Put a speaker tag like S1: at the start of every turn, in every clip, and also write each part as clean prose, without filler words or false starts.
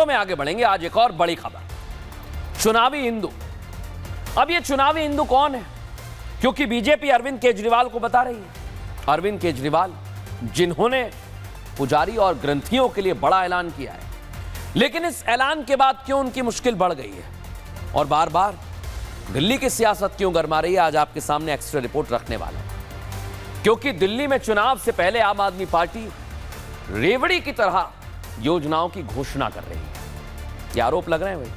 S1: खबरों में आगे बढ़ेंगे। आज एक और बड़ी खबर, चुनावी हिंदू। अब ये चुनावी हिंदू कौन है? क्योंकि बीजेपी अरविंद केजरीवाल को बता रही है। अरविंद केजरीवाल जिन्होंने पुजारी और ग्रंथियों के लिए बड़ा ऐलान किया है, लेकिन इस ऐलान के बाद क्यों उनकी मुश्किल बढ़ गई है और बार बार दिल्ली की सियासत क्यों गरमा रही है, आज आपके सामने एक्स्ट्रा रिपोर्ट रखने वाला हूं। क्योंकि दिल्ली में चुनाव से पहले आम आदमी पार्टी रेवड़ी की तरह योजनाओं की घोषणा कर रही है। ये आरोप लग रहे हैं भाई।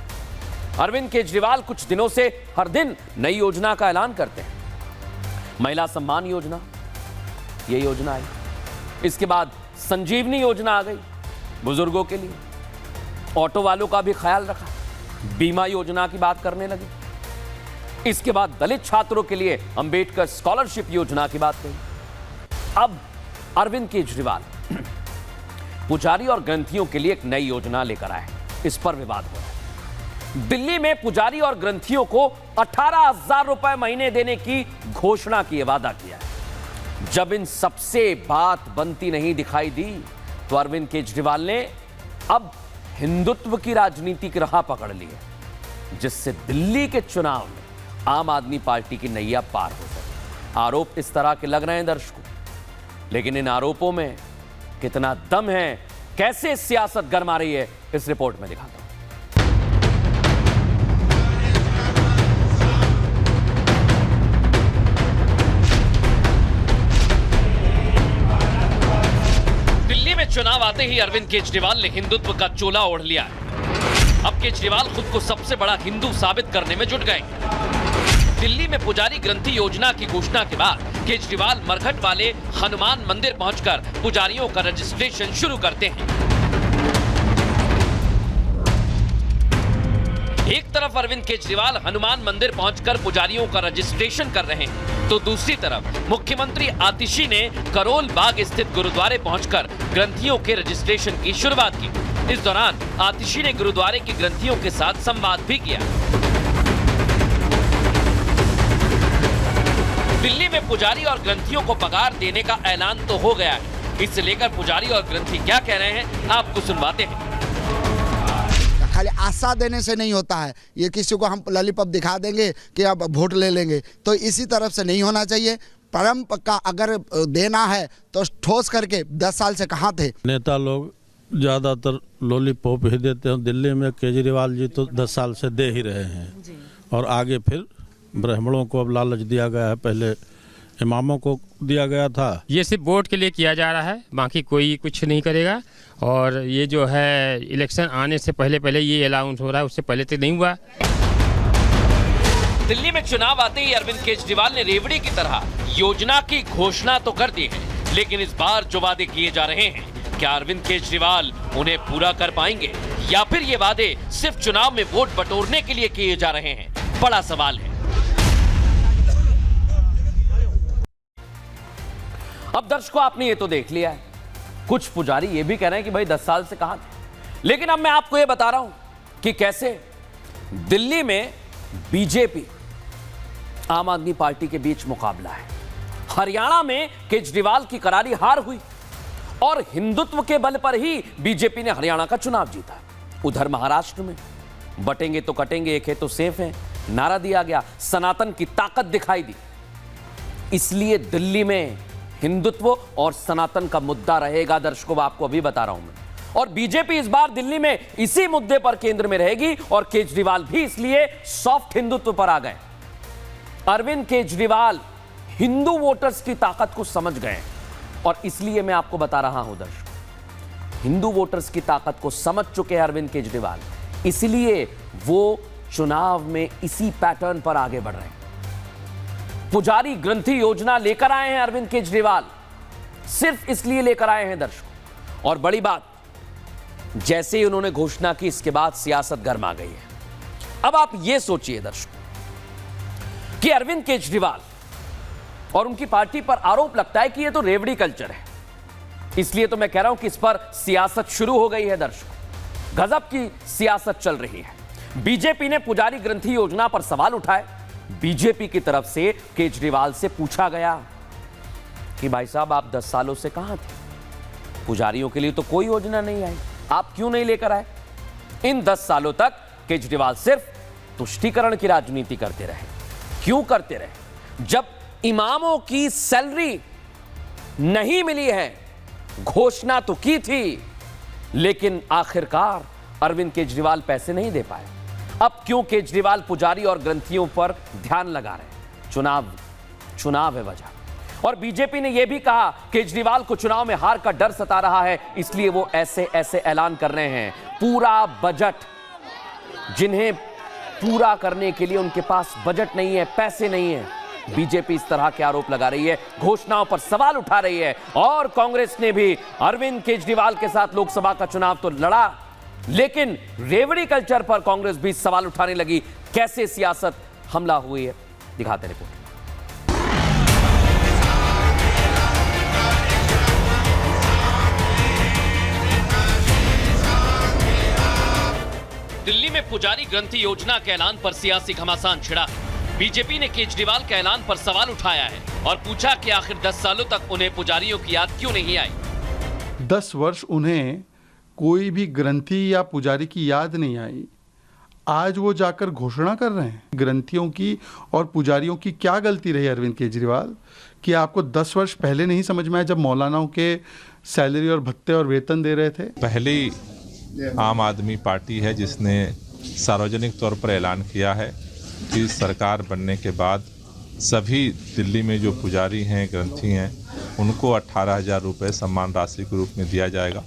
S1: अरविंद केजरीवाल कुछ दिनों से हर दिन नई योजना का ऐलान करते हैं। महिला सम्मान योजना, ये योजना आई। इसके बाद संजीवनी योजना आ गई बुजुर्गों के लिए। ऑटो वालों का भी ख्याल रखा, बीमा योजना की बात करने लगे। इसके बाद दलित छात्रों के लिए अंबेडकर स्कॉलरशिप योजना की बात कही। अब अरविंद केजरीवाल पुजारी और ग्रंथियों के लिए एक नई योजना लेकर आए। इस पर विवाद हो रहा है। दिल्ली में पुजारी और ग्रंथियों को 18,000 रुपए महीने देने की घोषणा की, वादा किया है। जब इन सबसे बात बनती नहीं दिखाई दी तो अरविंद केजरीवाल ने अब हिंदुत्व की राजनीति की राह पकड़ ली है, जिससे दिल्ली के चुनाव में आम आदमी पार्टी की नैया पार हो सके। आरोप इस तरह के लग रहे हैं दर्शकों, लेकिन इन आरोपों में कितना दम है, कैसे सियासत गरमा रही है, इस रिपोर्ट में दिखाता हूं। दिल्ली में चुनाव आते ही अरविंद केजरीवाल ने हिंदुत्व का चोला ओढ़ लिया है। अब केजरीवाल खुद को सबसे बड़ा हिंदू साबित करने में जुट गए। दिल्ली में पुजारी ग्रंथि योजना की घोषणा के बाद केजरीवाल मरघट वाले हनुमान मंदिर पहुंचकर पुजारियों का रजिस्ट्रेशन शुरू करते हैं। एक तरफ अरविंद केजरीवाल हनुमान मंदिर पहुंचकर पुजारियों का रजिस्ट्रेशन कर रहे हैं, तो दूसरी तरफ मुख्यमंत्री आतिशी ने करोल बाग स्थित गुरुद्वारे पहुंचकर ग्रंथियों के रजिस्ट्रेशन की शुरुआत की। इस दौरान आतिशी ने गुरुद्वारे की ग्रंथियों के साथ संवाद भी किया। दिल्ली में पुजारी और ग्रंथियों को पगार देने का ऐलान तो हो गया है। इससे लेकर पुजारी और ग्रंथी क्या कह रहे हैं, आपको सुनवाते हैं।
S2: खाली आशा देने से नहीं होता है। ये किसी को हम लॉलीपॉप दिखा देंगे कि अब वोट ले लेंगे, तो इसी तरफ से नहीं होना चाहिए। परम पक्का अगर देना है तो ठोस करके 10 साल से कहाँ थे
S3: नेता लोग, ज्यादातर लॉलीपॉप ही देते हैं। दिल्ली में केजरीवाल जी तो 10 साल से दे ही रहे हैं और आगे फिर ब्राह्मणों को अब लालच दिया गया है, पहले इमामों को दिया गया था।
S4: ये सिर्फ वोट के लिए किया जा रहा है, बाकी कोई कुछ नहीं करेगा। और ये जो है इलेक्शन आने से पहले पहले ये अनाउंस हो रहा है, उससे पहले तो नहीं हुआ।
S1: दिल्ली में चुनाव आते ही अरविंद केजरीवाल ने रेवड़ी की तरह योजना की घोषणा तो कर दी है, लेकिन इस बार जो वादे किए जा रहे हैं, क्या अरविंद केजरीवाल उन्हें पूरा कर पाएंगे या फिर ये वादे सिर्फ चुनाव में वोट बटोरने के लिए किए जा रहे हैं? बड़ा सवाल है। अब दर्शकों, आपने ये तो देख लिया है, कुछ पुजारी ये भी कह रहे हैं कि भाई 10 साल से कहां थे। लेकिन अब मैं आपको ये बता रहा हूं कि कैसे दिल्ली में बीजेपी आम आदमी पार्टी के बीच मुकाबला है। हरियाणा में केजरीवाल की करारी हार हुई और हिंदुत्व के बल पर ही बीजेपी ने हरियाणा का चुनाव जीता। उधर महाराष्ट्र में बटेंगे तो कटेंगे, एक है तो सेफ है, नारा दिया गया, सनातन की ताकत दिखाई दी। इसलिए दिल्ली में हिंदुत्व और सनातन का मुद्दा रहेगा। दर्शकों, आपको अभी बता रहा हूं मैं। और बीजेपी इस बार दिल्ली में इसी मुद्दे पर केंद्र में रहेगी और केजरीवाल भी इसलिए सॉफ्ट हिंदुत्व पर आ गए। अरविंद केजरीवाल हिंदू वोटर्स की ताकत को समझ गए और इसलिए मैं आपको बता रहा हूं दर्शकों, हिंदू वोटर्स की ताकत को समझ चुके हैं अरविंद केजरीवाल, इसलिए वो चुनाव में इसी पैटर्न पर आगे बढ़ रहे हैं। पुजारी ग्रंथि योजना लेकर आए हैं अरविंद केजरीवाल, सिर्फ इसलिए लेकर आए हैं दर्शकों। और बड़ी बात, जैसे ही उन्होंने घोषणा की, इसके बाद सियासत गर्मा गई है। अब आप यह सोचिए दर्शकों कि अरविंद केजरीवाल और उनकी पार्टी पर आरोप लगता है कि यह तो रेवड़ी कल्चर है, इसलिए तो मैं कह रहा हूं कि इस पर सियासत शुरू हो गई है दर्शकों। गजब की सियासत चल रही है। बीजेपी ने पुजारी ग्रंथि योजना पर सवाल उठाए। बीजेपी की तरफ से केजरीवाल से पूछा गया कि भाई साहब, आप 10 सालों से कहां थे? पुजारियों के लिए तो कोई योजना नहीं आई, आप क्यों नहीं लेकर आए? इन 10 सालों तक केजरीवाल सिर्फ तुष्टीकरण की राजनीति करते रहे। क्यों करते रहे? जब इमामों की सैलरी नहीं मिली है, घोषणा तो की थी, लेकिन आखिरकार अरविंद केजरीवाल पैसे नहीं दे पाए। अब क्यों केजरीवाल पुजारी और ग्रंथियों पर ध्यान लगा रहे हैं? चुनाव है वजह। और बीजेपी ने यह भी कहा केजरीवाल को चुनाव में हार का डर सता रहा है, इसलिए वो ऐसे ऐलान कर रहे हैं। पूरा बजट, जिन्हें पूरा करने के लिए उनके पास बजट नहीं है, पैसे नहीं है। बीजेपी इस तरह के आरोप लगा रही है, घोषणाओं पर सवाल उठा रही है। और कांग्रेस ने भी अरविंद केजरीवाल के साथ लोकसभा का चुनाव तो लड़ा, लेकिन रेवड़ी कल्चर पर कांग्रेस भी सवाल उठाने लगी। कैसे सियासत हमला हुई है, दिखाते रिपोर्ट। दिल्ली में पुजारी ग्रंथि योजना के ऐलान पर सियासी घमासान छिड़ा। बीजेपी ने केजरीवाल के ऐलान पर सवाल उठाया है और पूछा कि आखिर 10 सालों तक उन्हें पुजारियों की याद क्यों नहीं आई।
S5: 10 वर्ष उन्हें कोई भी ग्रंथि या पुजारी की याद नहीं आई। आज वो जाकर घोषणा कर रहे हैं। ग्रंथियों की और पुजारियों की क्या गलती रही अरविंद केजरीवाल कि आपको 10 वर्ष पहले नहीं समझ में आया, जब मौलानाओं के सैलरी और भत्ते और वेतन दे रहे थे?
S6: पहली आम आदमी पार्टी है जिसने सार्वजनिक तौर पर ऐलान किया है कि सरकार बनने के बाद सभी दिल्ली में जो पुजारी हैं, ग्रंथी हैं, उनको 18,000 रुपये सम्मान राशि के रूप में दिया जाएगा।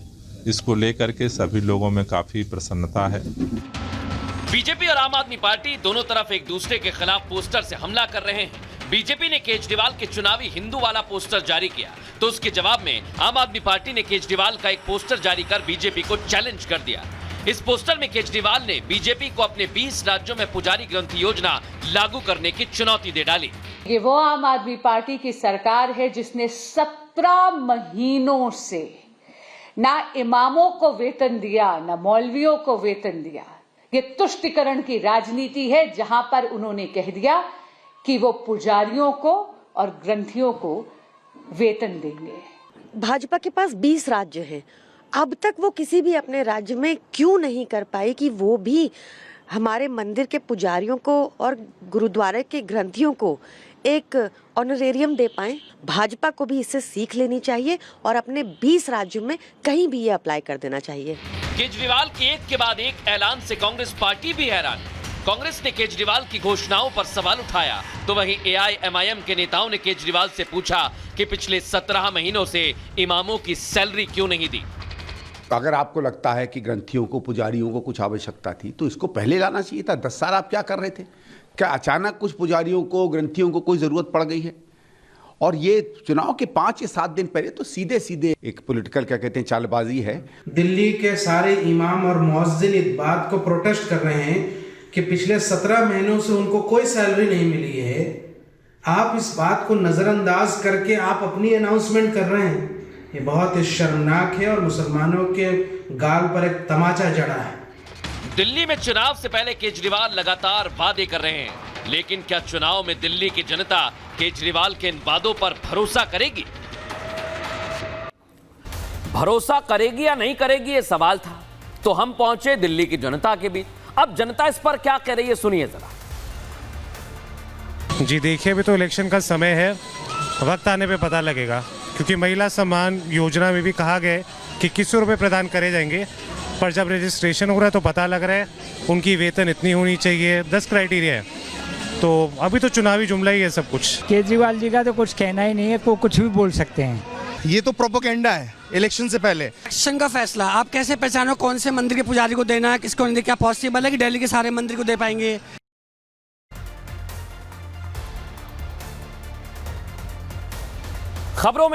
S6: इसको लेकर के सभी लोगों में काफ़ी प्रसन्नता है।
S1: बीजेपी और आम आदमी पार्टी दोनों तरफ एक दूसरे के खिलाफ पोस्टर से हमला कर रहे हैं। बीजेपी ने केजरीवाल के चुनावी हिंदू वाला पोस्टर जारी किया, तो उसके जवाब में आम आदमी पार्टी ने केजरीवाल का एक पोस्टर जारी कर बीजेपी को चैलेंज कर दिया। इस पोस्टर में केजरीवाल ने बीजेपी को अपने 20 राज्यों में पुजारी ग्रंथि योजना लागू करने की चुनौती दे डाली।
S7: ये वो आम आदमी पार्टी की सरकार है जिसने 17 महीनों से ना इमामों को वेतन दिया, ना मौलवियों को वेतन दिया। ये तुष्टीकरण की राजनीति है, जहां पर उन्होंने कह दिया कि वो पुजारियों को और ग्रंथियों को वेतन देंगे।
S8: भाजपा के पास 20 राज्य हैं। अब तक वो किसी भी अपने राज्य में क्यों नहीं कर पाई कि वो भी हमारे मंदिर के पुजारियों को और गुरुद्वारे के ग्रंथियों को एक ऑनरेरियम दे पाएं? भाजपा को भी इससे सीख लेनी चाहिए और अपने 20 राज्यों में कहीं भी ये अप्लाई कर देना चाहिए।
S1: केजरीवाल के एक के बाद एक ऐलान से कांग्रेस पार्टी भी हैरान। कांग्रेस ने केजरीवाल की घोषणाओं पर सवाल उठाया, तो वहीं AIMIM के नेताओं ने केजरीवाल से पूछा कि पिछले 17 महीनों से इमामों की सैलरी क्यों नहीं दी।
S9: अगर आपको लगता है कि ग्रंथियों को, पुजारियों को कुछ आवश्यकता थी, तो इसको पहले लाना चाहिए था। 10 साल आप क्या कर रहे थे? क्या अचानक कुछ पुजारियों को, ग्रंथियों को कोई ज़रूरत पड़ गई है? और ये चुनाव के 5 या 7 दिन पहले तो सीधे सीधे एक पॉलिटिकल, क्या कहते हैं, चालबाजी है।
S10: दिल्ली के सारे इमाम और मुअज्जिन इस बात को प्रोटेस्ट कर रहे हैं कि पिछले 17 महीनों से उनको कोई सैलरी नहीं मिली है। आप इस बात को नज़रअंदाज करके आप अपनी अनाउंसमेंट कर रहे हैं। ये बहुत ही शर्मनाक है और मुसलमानों के गाल पर एक तमाचा जड़ा है।
S1: दिल्ली में चुनाव से पहले केजरीवाल लगातार वादे कर रहे हैं, लेकिन क्या चुनाव में दिल्ली की जनता केजरीवाल के इन वादों पर भरोसा करेगी? भरोसा करेगी या नहीं करेगी, ये सवाल था। तो हम पहुंचे दिल्ली की जनता के बीच। अब जनता इस पर क्या कह रही है, सुनिए जरा।
S11: जी देखिए, अभी तो इलेक्शन का समय है, वक्त आने पे पता लगेगा। क्योंकि महिला सम्मान योजना में भी कहा गया कि 2100 रुपये प्रदान करे जाएंगे, पर जब रजिस्ट्रेशन हो रहा है तो पता लग रहा है उनकी वेतन इतनी होनी चाहिए। 10 क्राइटेरिया है, तो अभी तो चुनावी जुमला ही है सब कुछ।
S12: केजरीवाल जी का तो कुछ कहना ही नहीं है, वो कुछ भी बोल सकते हैं।
S13: ये तो प्रोपोगेंडा है इलेक्शन से पहले।
S14: इलेक्शन का फैसला आप कैसे पहचानो कौन से मंदिर के पुजारी को देना है, किसको नहीं? क्या पॉसिबल है कि दिल्ली के सारे मंदिर को दे पाएंगे?
S1: खबरों में